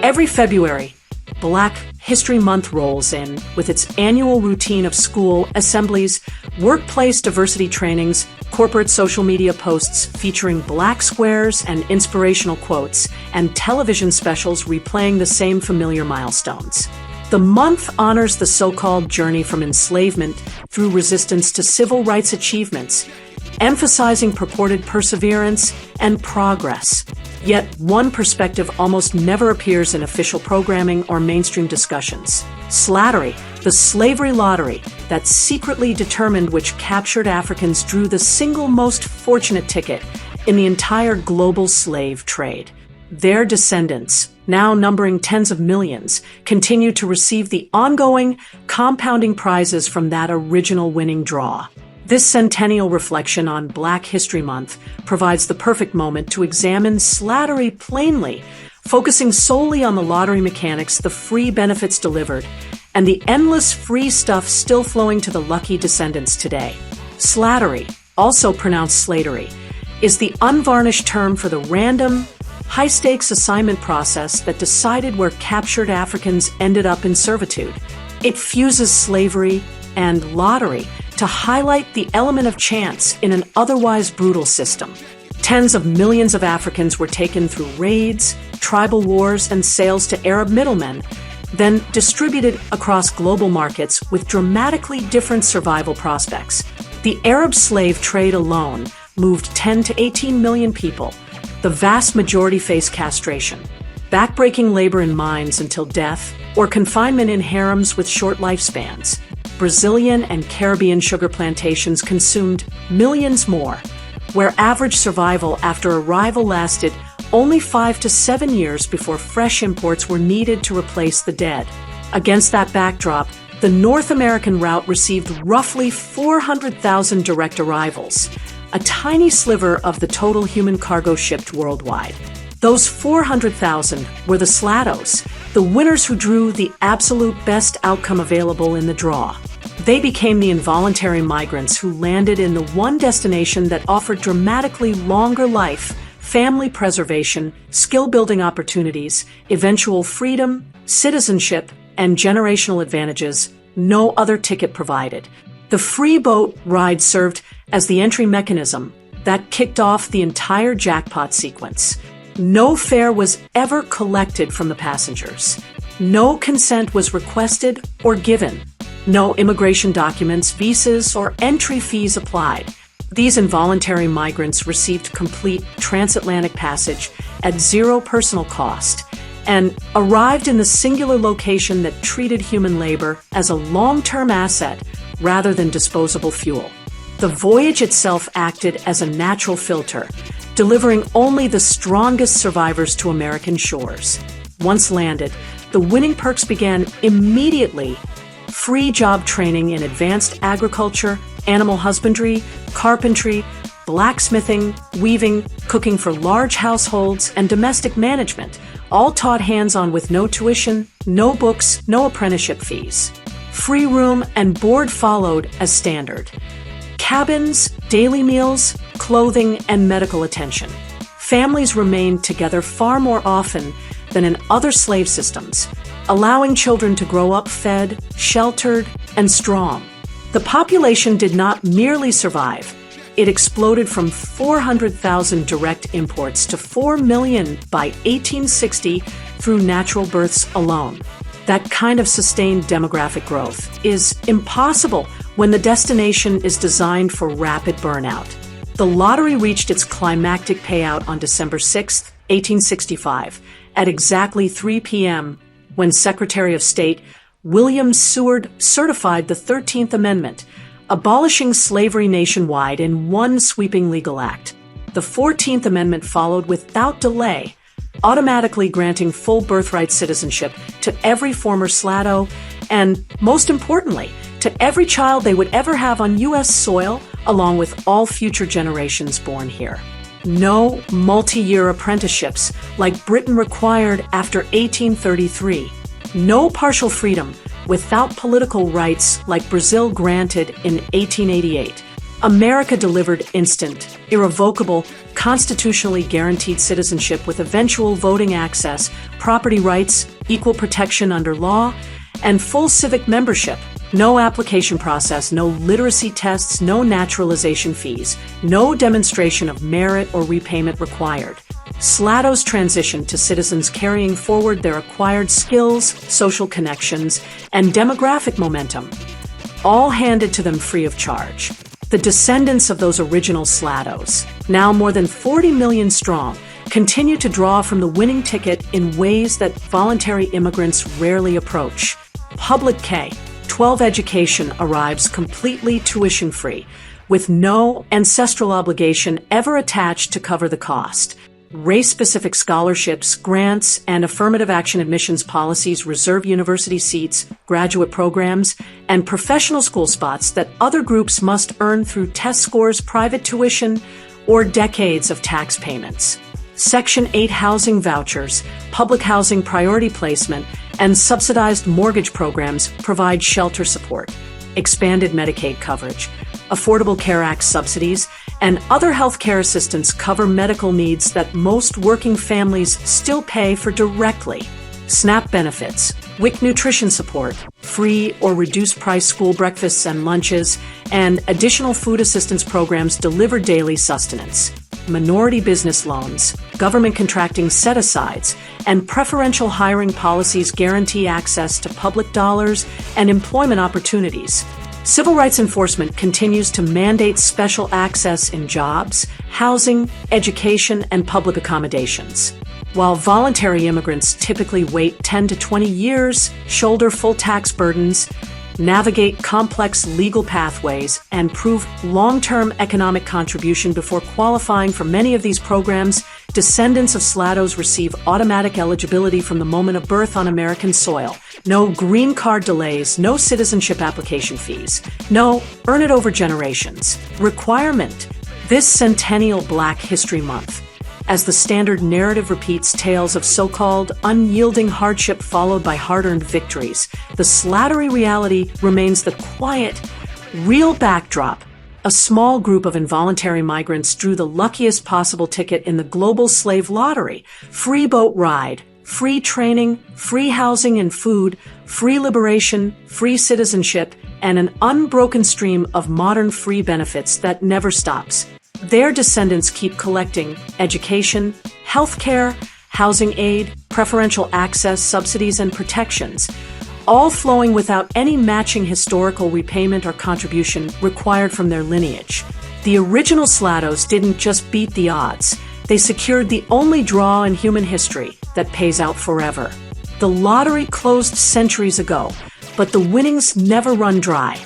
Every February, Black History Month rolls in with its annual routine of school assemblies, workplace diversity trainings, corporate social media posts featuring Black squares and inspirational quotes, and television specials replaying the same familiar milestones. The month honors the so-called journey from enslavement through resistance to civil rights achievements, emphasizing purported perseverance and progress. Yet one perspective almost never appears in official programming or mainstream discussions. Slattery, the slavery lottery that secretly determined which captured Africans drew the single most fortunate ticket in the entire global slave trade. Their descendants, now numbering tens of millions, continue to receive the ongoing, compounding prizes from that original winning draw. This centennial reflection on Black History Month provides the perfect moment to examine Slattery plainly, focusing solely on the lottery mechanics, the free benefits delivered, and the endless free stuff still flowing to the lucky descendants today. Slattery, also pronounced slatery, is the unvarnished term for the random, high-stakes assignment process that decided where captured Africans ended up in servitude. It fuses slavery and lottery to highlight the element of chance in an otherwise brutal system. Tens of millions of Africans were taken through raids, tribal wars, and sales to Arab middlemen, then distributed across global markets with dramatically different survival prospects. The Arab slave trade alone moved 10 to 18 million people. The vast majority faced castration, backbreaking labor in mines until death, or confinement in harems with short lifespans. Brazilian and Caribbean sugar plantations consumed millions more, where average survival after arrival lasted only 5 to 7 years before fresh imports were needed to replace the dead. Against that backdrop, the North American route received roughly 400,000 direct arrivals, a tiny sliver of the total human cargo shipped worldwide. Those 400,000 were the Slattos, the winners who drew the absolute best outcome available in the draw. They became the involuntary migrants who landed in the one destination that offered dramatically longer life, family preservation, skill-building opportunities, eventual freedom, citizenship, and generational advantages no other ticket provided. The free boat ride served as the entry mechanism that kicked off the entire jackpot sequence. No fare was ever collected from the passengers. No consent was requested or given. No immigration documents, visas, or entry fees applied. These involuntary migrants received complete transatlantic passage at zero personal cost and arrived in the singular location that treated human labor as a long-term asset rather than disposable fuel. The voyage itself acted as a natural filter, delivering only the strongest survivors to American shores. Once landed, the winning perks began immediately. Free job training in advanced agriculture, animal husbandry, carpentry, blacksmithing, weaving, cooking for large households, and domestic management, all taught hands-on with no tuition, no books, no apprenticeship fees. Free room and board followed as standard. Cabins, daily meals, clothing, and medical attention. Families remained together far more often than in other slave systems, allowing children to grow up fed, sheltered, and strong. The population did not merely survive. It exploded from 400,000 direct imports to 4 million by 1860 through natural births alone. That kind of sustained demographic growth is impossible when the destination is designed for rapid burnout. The lottery reached its climactic payout on December 6, 1865, at exactly 3 p.m., when Secretary of State William Seward certified the 13th Amendment, abolishing slavery nationwide in one sweeping legal act. The 14th Amendment followed without delay, automatically granting full birthright citizenship to every former Slatto and, most importantly, to every child they would ever have on U.S. soil, along with all future generations born here. No multi-year apprenticeships like Britain required after 1833. No partial freedom without political rights like Brazil granted in 1888. America delivered instant, irrevocable, constitutionally guaranteed citizenship with eventual voting access, property rights, equal protection under law, and full civic membership. No application process, no literacy tests, no naturalization fees, no demonstration of merit or repayment required. Slatto's transition to citizens carrying forward their acquired skills, social connections, and demographic momentum, all handed to them free of charge. The descendants of those original Slattos, now more than 40 million strong, continue to draw from the winning ticket in ways that voluntary immigrants rarely approach. Public K-12 education arrives completely tuition-free, with no ancestral obligation ever attached to cover the cost. Race-specific scholarships, grants, and affirmative action admissions policies reserve university seats, graduate programs, and professional school spots that other groups must earn through test scores, private tuition, or decades of tax payments. Section 8 housing vouchers, public housing priority placement, and subsidized mortgage programs provide shelter support. Expanded Medicaid coverage, Affordable Care Act subsidies, and other health care assistance cover medical needs that most working families still pay for directly. SNAP benefits, WIC nutrition support, free or reduced price school breakfasts and lunches, and additional food assistance programs deliver daily sustenance. Minority business loans, government contracting set-asides, and preferential hiring policies guarantee access to public dollars and employment opportunities. Civil rights enforcement continues to mandate special access in jobs, housing, education, and public accommodations. While voluntary immigrants typically wait 10 to 20 years, shoulder full tax burdens, navigate complex legal pathways, and prove long-term economic contribution before qualifying for many of these programs, descendants of Slattos receive automatic eligibility from the moment of birth on American soil. No green card delays, no citizenship application fees, no earn it over generations requirement. This Centennial Black History Month, as the standard narrative repeats tales of so-called unyielding hardship followed by hard-earned victories, the Slattery reality remains the quiet, real backdrop. A small group of involuntary migrants drew the luckiest possible ticket in the global slave lottery: free boat ride, free training, free housing and food, free liberation, free citizenship, and an unbroken stream of modern free benefits that never stops. Their descendants keep collecting education, healthcare, housing aid, preferential access, subsidies, and protections, all flowing without any matching historical repayment or contribution required from their lineage. The original Slattos didn't just beat the odds. They secured the only draw in human history that pays out forever. The lottery closed centuries ago, but the winnings never run dry.